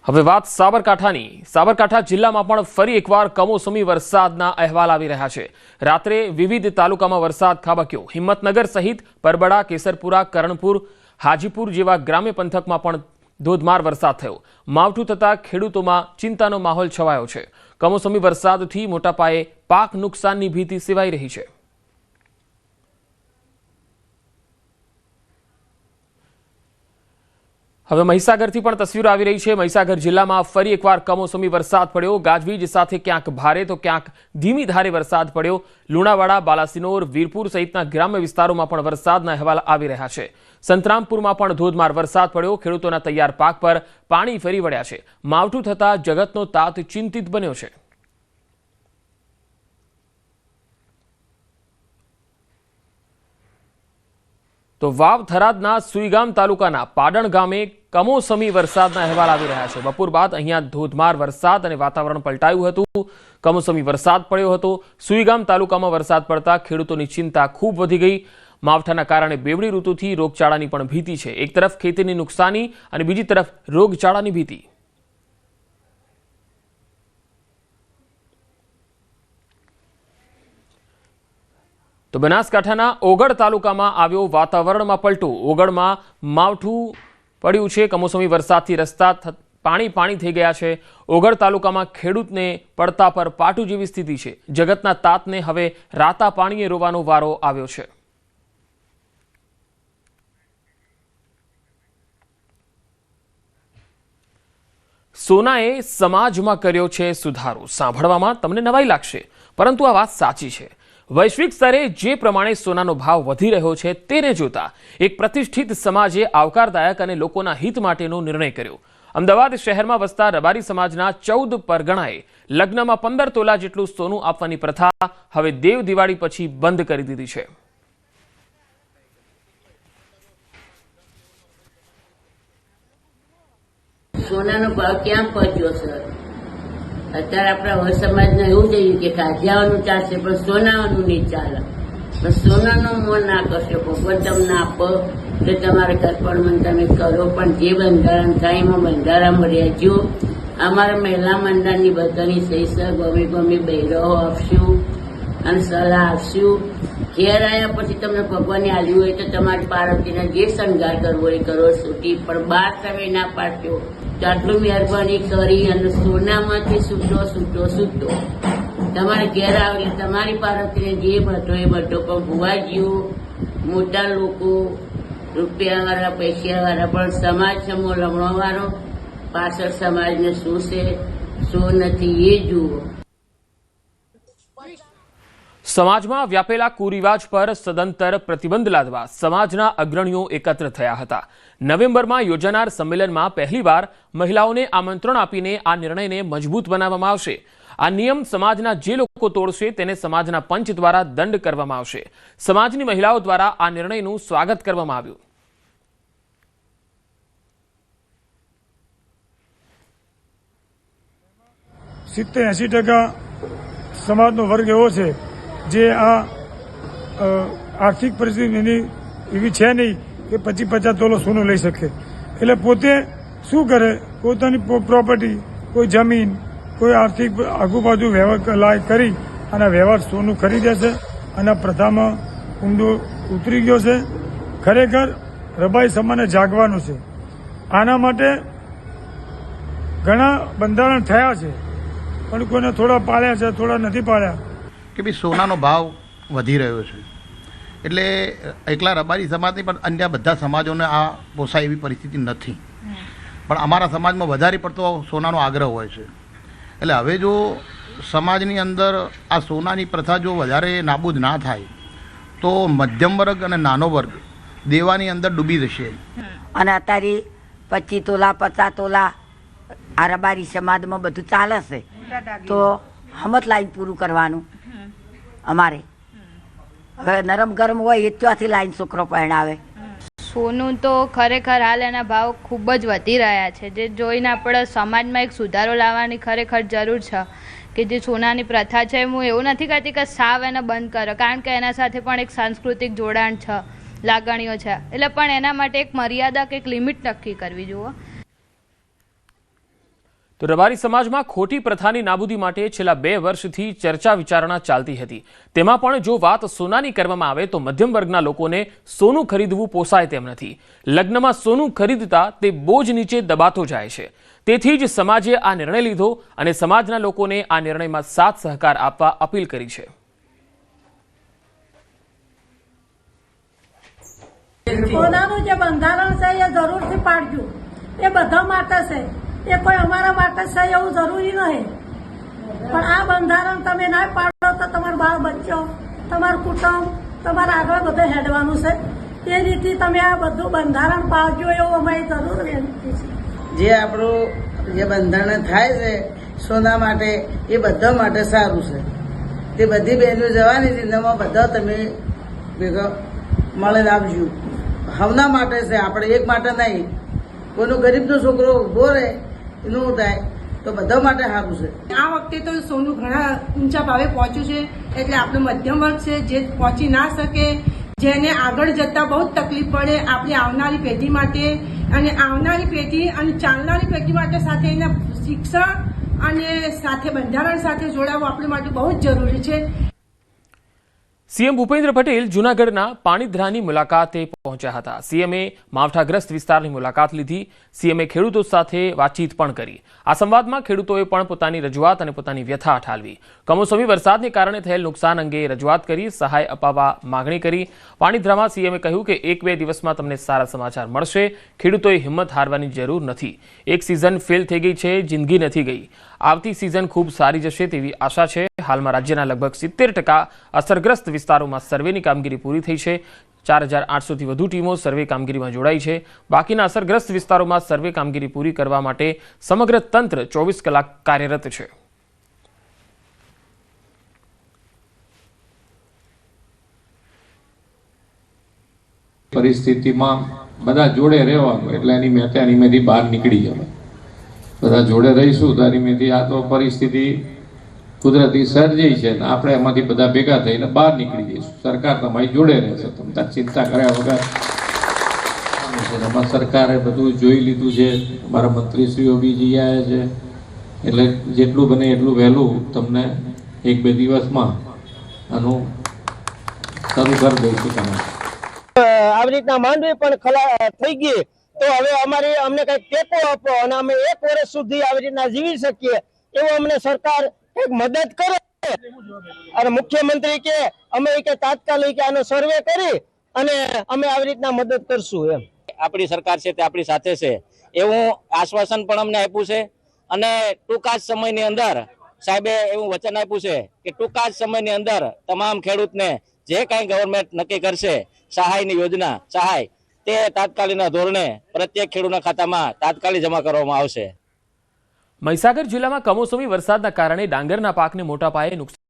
હવે વાત સાબરકાંઠા જિલ્લામાં પણ ફરી એકવાર કમોસમી વરસાદના અહેવાલ આવી રહ્યા છે। રાત્રે વિવિધ તાલુકામાં વરસાદ ખાબક્યો। હિંમતનગર સહિત પરબડા, કેસરપુરા, કરણપુર, હાજીપુર જેવા ગ્રામ્ય પંથકમાં પણ ધોધમાર વરસાદ થયો। માવઠું થતા ખેડૂતોમાં ચિંતાનો માહોલ છવાયો છે। કમોસમી વરસાદથી મોટા પાયે પાક નુકસાનની ભીતિ સેવાઈ રહી છે। હવે મહીસાગરથી પણ તસવીરો આવી રહી છે। મહીસાગર જિલ્લામાં ફરી એકવાર કમોસમી વરસાદ પડ્યો। ગાજવીજ સાથે ક્યાંક ભારે તો ક્યાંક ધીમી ધારે વરસાદ પડ્યો। લુણાવાડા, બાલાસિનોર, વીરપુર સહિતના ગ્રામ્ય વિસ્તારોમાં પણ વરસાદના અહેવાલ આવી રહ્યા છે। સંતરામપુરમાં પણ ધોધમાર વરસાદ પડ્યો। ખેડૂતોના તૈયાર પાક પર પાણી ફરી વળ્યા છે। માવઠું થતા જગતનો તાત ચિંતિત બન્યો છે। તો વાવ થરાદના સુઈગામ તાલુકાના પાડણ ગામે કમોસમી વરસાદના અહેવાલ આવી રહ્યા છે। બપોર બાદ અહીંયા ધોધમાર વરસાદ અને વાતાવરણ પલટાયું હતું। કમોસમી વરસાદ પડ્યો હતો। સુઈગામ તાલુકામાં વરસાદ પડતા ખેડૂતોની ચિંતા ખૂબ વધી ગઈ। માવઠાના કારણે બેવડી ઋતુથી રોગચાળાની પણ ભીતિ છે। એક તરફ ખેતીની નુકસાની અને બીજી તરફ રોગચાળાની ભીતિ। તો બનાસકાંઠાના ઓગળ તાલુકામાં આવ્યો વાતાવરણમાં પલટો। ઓગળમાં માવઠું પડ્યું છે। કમોસમી વરસાદથી રસ્તા પાણી થઈ ગયા છે। ઓગળ તાલુકામાં ખેડૂતને પડતા પર પાટું જેવી સ્થિતિ છે। જગતના તાતને હવે રાતા પાણીએ રોવાનો વારો આવ્યો છે। સોનાએ સમાજમાં કર્યો છે સુધારો। સાંભળવામાં તમને નવાઈ લાગશે, પરંતુ આ વાત સાચી છે। વૈશ્વિક સ્તરે જે પ્રમાણે સોનાનો ભાવ વધી રહ્યો છે તેને જોતા એક પ્રતિષ્ઠિત સમાજે આવકારદાયક અને લોકોના હિત માટેનો નિર્ણય કર્યો। અમદાવાદ શહેરમાં વસતા રબારી સમાજના 14 પરગણાએ લગ્નમાં 15 તોલા જેટલું સોનું આપવાની પ્રથા હવે દેવ દિવાળી પછી બંધ કરી દીધી છે। સોનાનો ભાવ ક્યાં પહોંચ્યો સર? અત્યારે આપણા વર સમાજને એવું થયું કે કાઢિયાવાનું ચાલશે પણ સોનાવાનું નહીં ચાલે। પણ સોનાનો મોહ ના કરશો, ભગવાન તમને આપો તો તમારે કર્પણ તમે કરો, પણ જે બંધારણ થાય એમાં બંધારામાં રહેજો। અમારા મહિલા મંડળની બધાની સહી સર ગમે બહેરો આપશું અને સલાહ આપશું। ઘેર આવ્યા પછી તમને ભગવાને આલ્યું હોય તો તમારી પાર્વતીને જે શણગાર કરવો એ કરો છૂટી, પણ બહાર તમે ના પાડશો। તો આટલું મહેરબાની કરી અને સોનામાંથી છૂટો તમારે ઘેર આવે તમારી પાર્વતીને જે બધો એ બધો, પણ ભુવાજીઓ મોટા લોકો રૂપિયાવાળા પૈસાવાળા પણ સમાજ સમો લમણોવાળો પાછળ સમાજને શું છે શું નથી એ જુઓ। સમાજમાં વ્યાપેલા કુરિવાજ પર સદંતર પ્રતિબંધ લાદવા સમાજના અગ્રણીઓ એકત્ર થયા હતા। નવેમ્બરમાં યોજાનાર સંમેલનમાં પહેલીવાર મહિલાઓને આમંત્રણ આપીને આ નિર્ણયને મજબૂત બનાવવામાં આવશે। આ નિયમ સમાજના જે લોકો તોડશે તેને સમાજના પંચ દ્વારા દંડ કરવામાં આવશે। સમાજની મહિલાઓ દ્વારા આ નિર્ણયનું સ્વાગત કરવામાં આવ્યું। 70-80% સમાજનો વર્ગ એવો છે જે આ આર્થિક પરિસ્થિતિ એવી છે નહીં કે 25-50 તોલો સોનું લઈ શકે। એટલે પોતે શું કરે, પોતાની પ્રોપર્ટી, કોઈ જમીન, કોઈ આર્થિક આગુબાજુ વ્યવહાર કરી અને વ્યવહાર સોનું ખરીદે છે અને પ્રથામાં ઊંડો ઉતરી ગયો છે। ખરેખર રબારી સમાજને જાગવાનું છે। આના માટે ઘણા બંધારણ થયા છે, પણ કોઈને થોડા પાળ્યા છે, થોડા નથી પાળ્યા। કે ભાઈ સોનાનો ભાવ વધી રહ્યો છે એટલે એકલા રબારી સમાજની પણ અન્ય બધા સમાજોને આ પોસાય એવી પરિસ્થિતિ નથી, પણ અમારા સમાજમાં વધારે પડતો સોનાનો આગ્રહ હોય છે। એટલે હવે જો સમાજની અંદર આ સોનાની પ્રથા જો વધારે નાબૂદ ના થાય તો મધ્યમ વર્ગ અને નાનો વર્ગ દેવાની અંદર ડૂબી જશે। અને અત્યારે 25 તોલા 50 તોલા આ રબારી સમાજમાં બધું ચાલે છે, તો હમત લાઈન પૂરું કરવાનું અમારે। હવે નરમ ગરમ હોય એ ત્યાંથી લાઈન છોકરો પરણાવે। સોનું તો ખરેખર હાલ એના ભાવ ખૂબ જ વધી રહ્યા છે, જે જોઈને આપણે સમાજમાં એક સુધારો લાવવાની ખરેખર જરૂર છે કે જે સોનાની પ્રથા છે હું એવું નથી કહેતી કે સાવ એને બંધ કરો, કારણ કે એના સાથે પણ એક સાંસ્કૃતિક જોડાણ છે, લાગણીઓ છે, એટલે પણ એના માટે એક મર્યાદા કે એક લિમિટ નક્કી કરવી જોઈએ। તો રબારી સમાજમાં ખોટી પ્રથાની નાબૂદી માટે છેલ્લા 2 વર્ષથી ચર્ચા વિચારણા ચાલતી હતી. તેમાં પણ જો વાત સોનાની કરવામાં આવે તો મધ્યમ વર્ગના લોકોને સોનું ખરીદવું પોસાય તેમ નથી. લગ્નમાં સોનું ખરીદતા તે બોજ નીચે દબાતો જાય છે. તેથી જ સમાજે આ નિર્ણય લીધો અને સમાજના લોકોને આ નિર્ણયમાં સાથ સહકાર આપવા અપીલ કરી છે. સોનાનું જે બંધારણ છે એ જરૂરથી પાડજો. એ બધા માટે છે, એ કોઈ અમારા માટે છે એવું જરૂરી નહીં. પણ આ બંધારણ તમે ના પાડો તો તમારો બાળ બચ્ચો, તમારું કુટુંબ, તમારે આગળ બધે હેડવાનું છે. એ રીતે તમે આ બધું બંધારણ પાડજો એવું અમારી જરૂર વિનંતી છે. જે આપણું જે બંધારણ થાય છે સોના માટે એ બધા માટે સારું છે. તે બધી બહેનો જવાની ચિંતામાં બધા તમે ભેગા મળીને આપજો. હવના માટે છે, આપણે એક માટે નહીં. કોઈનો ગરીબનો છોકરો ઉભો રહે એનું થાય તો બધા માટે સારું છે. આ વખતે તો સોનું ઘણા ઊંચા ભાવે પહોંચ્યું છે, એટલે આપણો મધ્યમ વર્ગ છે જે પહોંચી ના શકે, જેને આગળ જતા બહુ જ તકલીફ પડે આપણી આવનારી પેઢી માટે અને આવનારી પેઢી અને ચાલનારી પેઢી માટે સાથે એના શિક્ષણ અને સાથે બંધારણ સાથે જોડાવવું આપણી માટે બહુ જ જરૂરી છે. સીએમ ભૂપેન્દ્ર પટેલ જૂનાગઢના પાણીધ્રાની મુલાકાતે પહોંચ્યા હતા. સીએમએ માવઠાગ્રસ્ત વિસ્તારની મુલાકાત લીધી. સીએમએ ખેડૂતો સાથે વાતચીત પણ કરી. આ સંવાદમાં ખેડૂતોએ પણ પોતાની રજૂઆત અને પોતાની વ્યથા ઠાલવી. કમોસમી વરસાદને કારણે થયેલ નુકસાન અંગે રજૂઆત કરી, સહાય અપાવવા માંગણી કરી. પાણીધ્રામાં સીએમએ કહ્યું કે 1-2 દિવસમાં તમને સારા સમાચાર મળશે. ખેડૂતોએ હિંમત હારવાની જરૂર નથી. એક સિઝન ફેલ થઈ ગઈ છે, જિંદગી નથી ગઈ. આવતી સિઝન ખૂબ સારી જશે તેવી આશા છે. હાલમાં રાજ્યના લગભગ 70% અસરગ્રસ્ત વિસ્તારોમાં સર્વેની કામગીરી પૂરી થઈ છે. 4800થી વધુ ટીમો સર્વે કામગીરીમાં જોડાઈ છે. બાકીના અસરગ્રસ્ત વિસ્તારોમાં સર્વે કામગીરી પૂરી કરવા માટે સમગ્ર તંત્ર 24 કલાક કાર્યરત છે. પરિસ્થિતિમાં બધા જોડે રહેવાનું, એટલે એની મેથી બહાર નીકળી જવાનું. બધા જોડે રહીશું તો એની આ તો પરિસ્થિતિ કુદરતી સર્જાઈ છે ને આપણે એમાંથી બધા ભેગા થઈને બહાર નીકળી જઈશું. સરકાર તમારી જોડે રહેશે, તમે ચિંતા કર્યા વગર. એમાં સરકારે બધું જોઈ લીધું છે, અમારા મંત્રીશ્રીઓ બી જઈ આવ્યા છે, એટલે જેટલું બને એટલું વહેલું તમને 1-2 દિવસમાં આનું શરૂ કરી દઈશું. તમે આવી રીતના માંડવી પણ થઈ ગઈ તો હવે અમને કઈક ટેકો આપો અને અમે 1 વર્ષ સુધી આવી રીતના જીવી શકીએ એવું અમને સરકાર એક મદદ કરે. અને મુખ્યમંત્રી કે અમે કે તાત્કાલિક આનો સર્વે કરી અને અમે આવી રીતના મદદ કરશું. એમ આપણી સરકાર છે તે આપણી સાથે છે એવું આશ્વાસન પણ અમને આપ્યું છે. અને ટૂંકા જ સમયની અંદર સાહેબે એવું વચન આપ્યું છે કે ટૂંકા જ સમયની અંદર તમામ ખેડૂતને જે કાંઈ ગવર્મેન્ટ નક્કી કરશે સહાયની યોજના સહાય તે તાત્કાલિકના ધોરણે પ્રત્યેક ખેડૂતના ખાતામાં તાત્કાલિક જમા કરવામાં આવશે. મહીસાગર જિલ્લામાં કમોસમી વરસાદના કારણે ડાંગરના પાકને મોટા પાયે નુકસાન